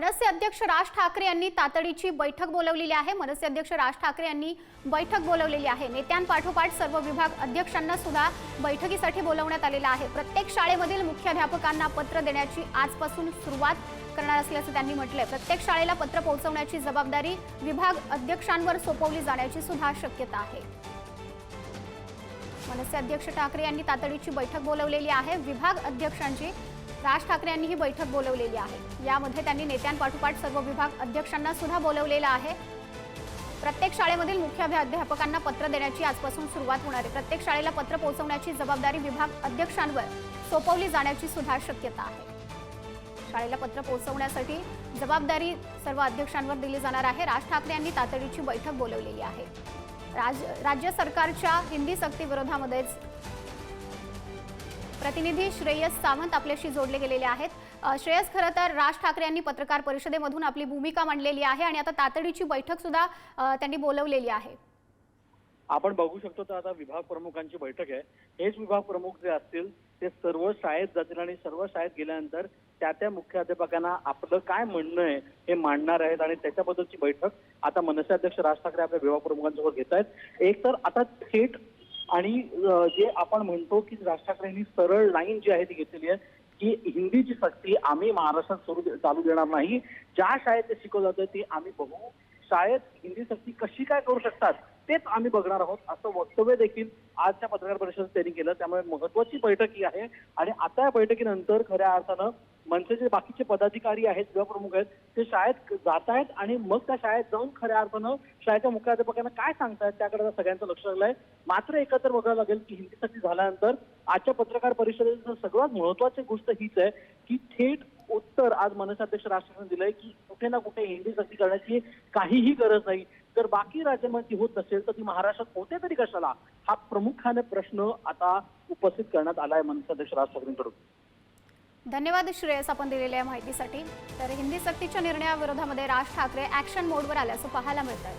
मनसे अध्यक्ष राज ठाकरे यांनी तातडीची बैठक बोलावलेली आहे। मनसे अध्यक्ष राज ठाकरे यांनी बैठक बोलावलेली आहे। नेत्यांपाठोपाठ सर्व विभाग अध्यक्षांना सुद्धा बैठकीसाठी बोलावण्यात आलेला आहे। प्रत्येक शाळेमधील मुख्याध्यापकांना पत्र देण्याची आजपासून सुरुवात करणार असल्याचं त्यांनी म्हटलंय। प्रत्येक शाळेला पत्र पोहोचवण्याची जबाबदारी विभाग अध्यक्षांवर सोपवली जाण्याची सुद्धा शक्यता आहे। मनसे अध्यक्ष ठाकरे यांनी तातडीची बैठक बोलावलेली आहे। विभाग अध्यक्षांची राज ठाकरे यांनी ही बैठक बोलावलेली आहे। यामध्ये त्यांनी नेत्यांपाठोपाठ सर्व विभाग अध्यक्षांना सुद्धा बोलावलेलं आहे। प्रत्येक शाळेमधील मुख्याध्यापकांना पत्र देण्याची आजपासून सुरुवात होणार आहे। प्रत्येक शाळेला पत्र पोहोचवण्याची जबाबदारी विभाग अध्यक्षांवर सोपवली जाण्याची सुद्धा शक्यता आहे। शाळेला पत्र पोहोचवण्यासाठी जबाबदारी सर्व अध्यक्षांवर दिली जाणार आहे। राज ठाकरे यांनी तातडीची बैठक बोलावलेली आहे। राज्य सरकारच्या हिंदी सक्ती विरोधामध्ये प्रतिनिधी श्रेयस सावंत आपल्याशी जोडले गेलेले आहेत। श्रेयस, खरं तर राज ठाकरे यांनी पत्रकार परिषदेमधून आपली भूमिका मांडलेली आहे आणि आता तातडीची बैठक सुद्धा त्यांनी बोलावलेली आहे। आपण बघू शकतो तर आता विभाग प्रमुखांची बैठक आहे। हेच विभाग प्रमुख जे असतील ते सर्व शाळेत जातील आणि सर्व शाळेत गेल्यानंतर त्या मुख्याध्यापकांना आपलं काय म्हणणं आहे हे मांडणार आहेत आणि त्याच्याबद्दलची बैठक आता मनसे अध्यक्ष राज ठाकरे आपल्या विभाग प्रमुखांसोबत घेत आहेत। एक तर आता थेट आणि जे आपण म्हणतो की राज ठाकरेंनी सरळ लाईन जी आहे ती घेतलेली आहे की हिंदीची सक्ती आम्ही महाराष्ट्रात चालू देणार नाही। ज्या शाळेत ते शिकवलं जातं ते आम्ही बघू, शाळेत हिंदी सक्ती कशी काय करू शकतात तेच आम्ही बघणार आहोत, असं वक्तव्य देखील आजच्या पत्रकार परिषदेत त्यांनी केलं। त्यामुळे महत्वाची बैठक ही आहे आणि आता या बैठकीनंतर खऱ्या अर्थानं मनसेचे बाकीचे पदाधिकारी आहेत, विभाग प्रमुख आहेत, ते शाळेत जात आहेत आणि मग त्या शाळेत जाऊन खऱ्या अर्थानं शाळेच्या मुख्याध्यापकांना काय सांगतायत त्याकडे सगळ्यांचं लक्ष लागलंय। मात्र एकत्र बघायला लागेल की हिंदी सक्ती झाल्यानंतर आजच्या पत्रकार परिषदेचं सगळ्यात महत्वाची गोष्ट हीच आहे की थेट उत्तर आज मनसे अध्यक्ष राज ठाकरेंनी दिलंय की कुठे ना कुठे हिंदी सक्ती करण्याची काहीही गरज नाही। तर बाकी राज्यांमध्ये होत नसेल तर ती महाराष्ट्रात होते तरी कशाला, हा प्रमुखाने प्रश्न आता उपस्थित करण्यात आलाय मनसे अध्यक्ष राज ठाकरेंकडून। धन्यवाद श्रेयस, आपण दिलेल्या माहितीसाठी। तर हिंदी सक्तीच्या निर्णयाविरोधामध्ये राज ठाकरे ऍक्शन मोडवर आल्याचं पाहायला मिळतंय।